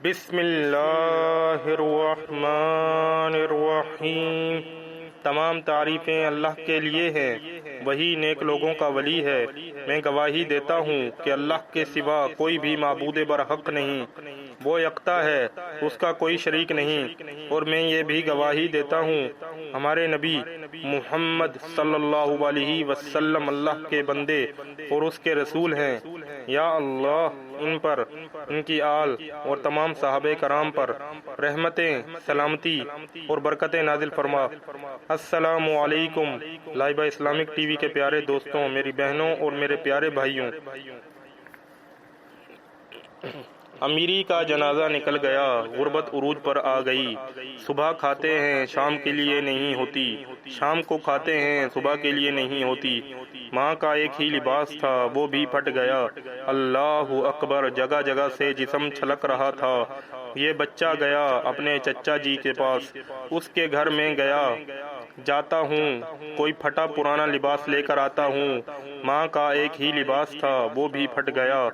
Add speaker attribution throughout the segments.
Speaker 1: بسم اللہ الرحمن الرحیم۔ تمام تعریفیں اللہ کے لیے ہیں، وہی نیک لوگوں کا ولی ہے۔ میں گواہی دیتا ہوں کہ اللہ کے سوا کوئی بھی معبود برحق نہیں، وہ یکتا ہے، اس کا کوئی شریک نہیں۔ اور میں یہ بھی گواہی دیتا ہوں ہمارے نبی محمد صلی اللہ علیہ وسلم اللہ کے بندے اور اس کے رسول ہیں۔ یا اللہ ان پر، ان کی آل اور تمام صحابہ کرام پر رحمتیں، سلامتی اور برکتیں نازل فرما۔ السلام علیکم لائبہ اسلامک ٹی وی کے پیارے دوستوں، میری بہنوں اور میرے پیارے بھائیوں۔ امیری کا جنازہ نکل گیا، غربت عروج پر آ گئی۔ صبح کھاتے ہیں شام کے لیے نہیں ہوتی، شام کو کھاتے ہیں صبح کے لیے نہیں ہوتی۔ ماں کا ایک ہی لباس تھا، وہ بھی پھٹ گیا۔ اللہ اکبر، جگہ جگہ سے جسم چھلک رہا تھا۔ یہ بچہ گیا اپنے چچا جی کے پاس، اس کے گھر میں گیا، جاتا ہوں کوئی پھٹا پرانا لباس لے کر آتا ہوں۔ ماں کا ایک ہی لباس تھا، وہ بھی پھٹ گیا۔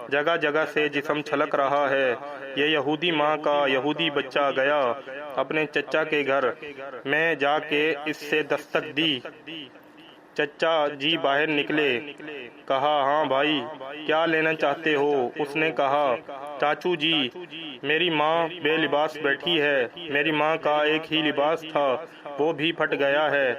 Speaker 1: جگہ جگہ سے جسم چھلک رہا ہے۔ یہ یہودی ماں کا یہودی بچہ گیا اپنے چچا کے گھر میں، جا کے اس سے دستک دی۔ چچا جی باہر نکلے، کہا ہاں بھائی کیا لینا چاہتے ہو؟ اس نے کہا چاچو جی میری ماں بے لباس بیٹھی ہے، میری ماں کا ایک ہی لباس تھا، وہ بھی پھٹ گیا ہے۔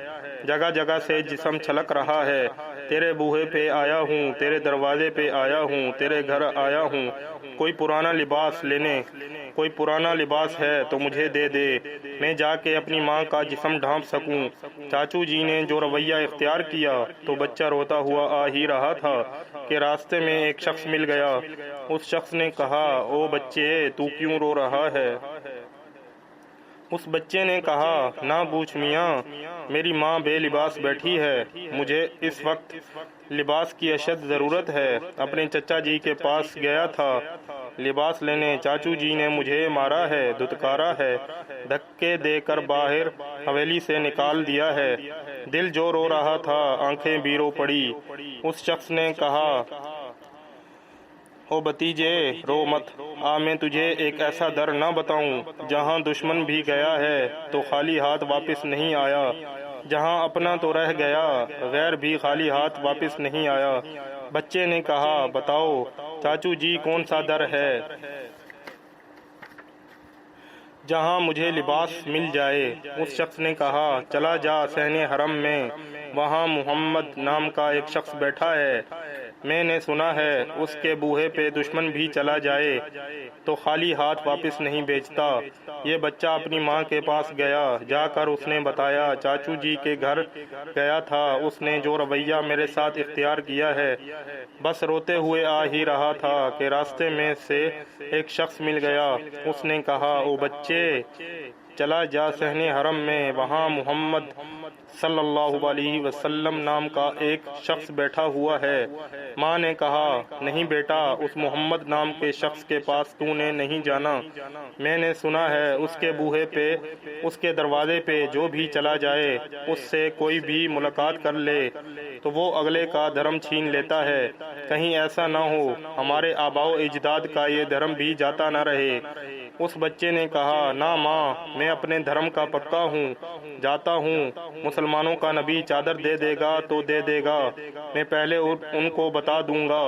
Speaker 1: جگہ جگہ سے جسم چھلک رہا ہے۔ تیرے بوہے پہ آیا ہوں، تیرے دروازے پہ آیا ہوں، تیرے گھر آیا ہوں، کوئی پرانا لباس لینے، کوئی پرانا لباس ہے تو مجھے دے دے، میں جا کے اپنی ماں کا جسم ڈھانپ سکوں۔ چاچو جی نے جو رویہ اختیار کیا تو بچہ روتا ہوا آ ہی رہا تھا کہ راستے میں ایک شخص مل گیا۔ اس شخص نے کہا او بچے تو کیوں رو رہا ہے؟ اس بچے نے کہا نہ پوچھ میاں، میری ماں بے لباس بیٹھی ہے، مجھے اس وقت لباس کی اشد ضرورت ہے۔ اپنے چچا جی کے پاس گیا تھا لباس لینے، چاچو جی نے مجھے مارا ہے، دھتکارا ہے، دھکے دے کر باہر حویلی سے نکال دیا ہے۔ دل جو رو رہا تھا، آنکھیں بھی رو پڑی۔ اس شخص نے کہا او بھتیجے رو مت، آ میں تجھے ایک ایسا در نہ بتاؤں جہاں دشمن بھی گیا ہے تو خالی ہاتھ واپس نہیں آیا، جہاں اپنا تو رہ گیا غیر بھی خالی ہاتھ واپس نہیں آیا۔ بچے نے کہا بتاؤ چاچو جی کون سا در ہے جہاں مجھے لباس مل جائے؟ اس شخص نے کہا چلا جا صحن حرم میں، وہاں محمد نام کا ایک شخص بیٹھا ہے، میں نے سنا ہے اس کے بوہے پہ دشمن بھی چلا جائے تو خالی ہاتھ واپس نہیں بھیجتا۔ یہ بچہ اپنی ماں کے پاس گیا، جا کر اس نے بتایا چاچو جی کے گھر گیا تھا، اس نے جو رویہ میرے ساتھ اختیار کیا ہے، بس روتے ہوئے آ ہی رہا تھا کہ راستے میں سے ایک شخص مل گیا۔ اس نے کہا او بچے چلا جا صحن حرم میں، وہاں محمد صلی اللہ علیہ وسلم نام کا ایک شخص بیٹھا ہوا ہے۔ ماں نے کہا نہیں بیٹا، اس محمد نام کے شخص کے پاس تو نے نہیں جانا، میں نے سنا ہے اس کے بوہے پہ، اس کے دروازے پہ جو بھی چلا جائے، اس سے کوئی بھی ملاقات کر لے تو وہ اگلے کا دھرم چھین لیتا ہے، کہیں ایسا نہ ہو ہمارے آباء و اجداد کا یہ دھرم بھی جاتا نہ رہے۔ اس بچے نے کہا نہ ماں، میں اپنے دھرم کا پکا ہوں، جاتا ہوں، مسلمانوں کا نبی چادر دے دے گا تو دے دے گا، میں پہلے ان کو بتا دوں گا،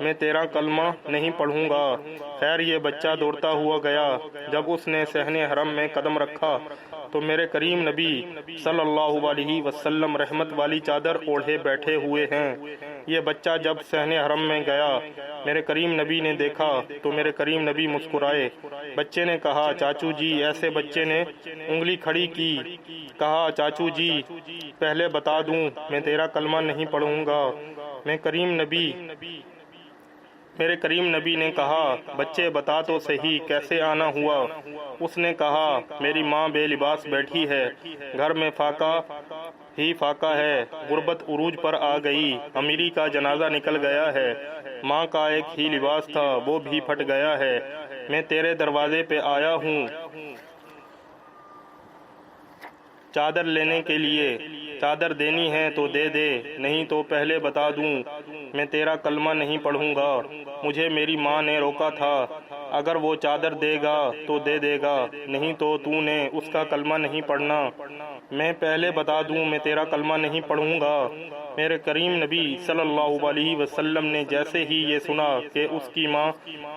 Speaker 1: میں تیرا کلمہ نہیں پڑھوں گا۔ خیر یہ بچہ دوڑتا ہوا گیا۔ جب اس نے صحن حرم میں قدم رکھا تو میرے کریم نبی صلی اللہ علیہ وسلم رحمت والی چادر اوڑھے بیٹھے ہوئے ہیں۔ یہ بچہ جب صحن حرم میں گیا، میرے کریم نبی نے دیکھا تو میرے کریم نبی مسکرائے۔ بچے نے کہا چاچو جی، ایسے بچے نے انگلی کھڑی کی، کہا چاچو جی پہلے بتا دوں میں تیرا کلمہ نہیں پڑھوں گا۔ میرے کریم نبی نے کہا بچے بتا تو صحیح کیسے آنا ہوا؟ اس نے کہا میری ماں بے لباس بیٹھی ہے، گھر میں فاقہ ہی فاقہ ہے، غربت عروج پر آ گئی، امیری کا جنازہ نکل گیا ہے، ماں کا ایک ہی لباس تھا وہ بھی پھٹ گیا ہے، میں تیرے دروازے پہ آیا ہوں چادر لینے کے لیے، چادر دینی ہے تو دے دے، نہیں تو پہلے بتا دوں میں تیرا کلمہ نہیں پڑھوں گا۔ مجھے میری ماں نے روکا تھا، اگر وہ چادر دے گا تو دے دے گا، نہیں تو تو نے اس کا کلمہ نہیں پڑھنا۔ میں پہلے بتا دوں میں تیرا کلمہ نہیں پڑھوں گا۔ میرے کریم نبی صلی اللہ علیہ وسلم نے جیسے ہی یہ سنا کہ اس کی ماں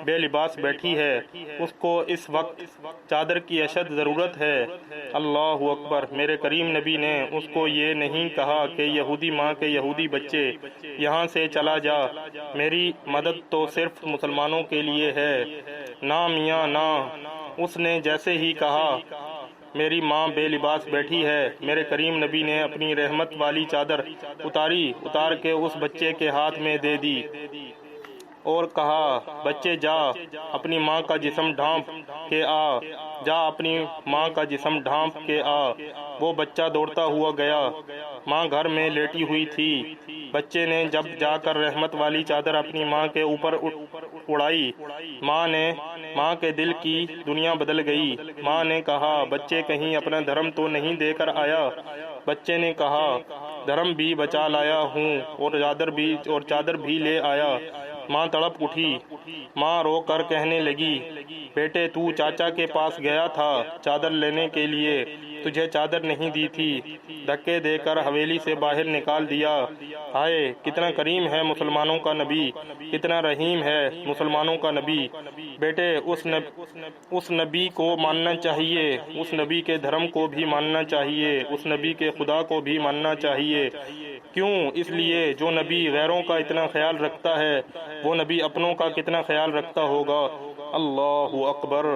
Speaker 1: بے لباس بیٹھی ہے، اس کو اس وقت چادر کی اشد ضرورت ہے۔ اللہ اکبر! میرے کریم نبی نے اس کو یہ نہیں کہا کہ یہودی ماں کے یہودی بچے یہاں سے چلا جا، میری مدد تو صرف مسلمانوں کے لیے ہے۔ نہ میاں نہ، اس نے جیسے ہی کہا میری ماں بے لباس بیٹھی ہے، میرے کریم نبی نے اپنی رحمت والی چادر اتار کے اس بچے کے ہاتھ میں دے دی اور کہا بچے جا اپنی ماں کا جسم ڈھانپ کے آ، جا اپنی ماں کا جسم ڈھانپ کے آ۔ وہ بچہ دوڑتا ہوا گیا، ماں گھر میں لیٹی ہوئی تھی۔ بچے نے جب جا کر رحمت والی چادر اپنی ماں کے اوپر اڑائی، ماں کے دل کی دنیا بدل گئی۔ ماں نے کہا بچے کہیں اپنا دھرم تو نہیں دے کر آیا؟ بچے نے کہا دھرم بھی بچا لایا ہوں اور چادر بھی لے آیا۔ ماں تڑپ اٹھی، ماں رو کر کہنے لگی بیٹے تو چاچا کے پاس گیا تھا چادر لینے کے لیے، تجھے چادر نہیں دی تھی، دھکے دے کر حویلی سے باہر نکال دیا۔ ہائے کتنا کریم ہے مسلمانوں کا نبی، کتنا رحیم ہے مسلمانوں کا نبی۔ بیٹے اس نبی کو ماننا چاہیے، اس نبی کے دھرم کو بھی ماننا چاہیے، اس نبی کے خدا کو بھی ماننا چاہیے۔ کیوں؟ اس لیے جو نبی غیروں کا اتنا خیال رکھتا ہے وہ نبی اپنوں کا کتنا خیال رکھتا ہوگا۔ اللہ اکبر!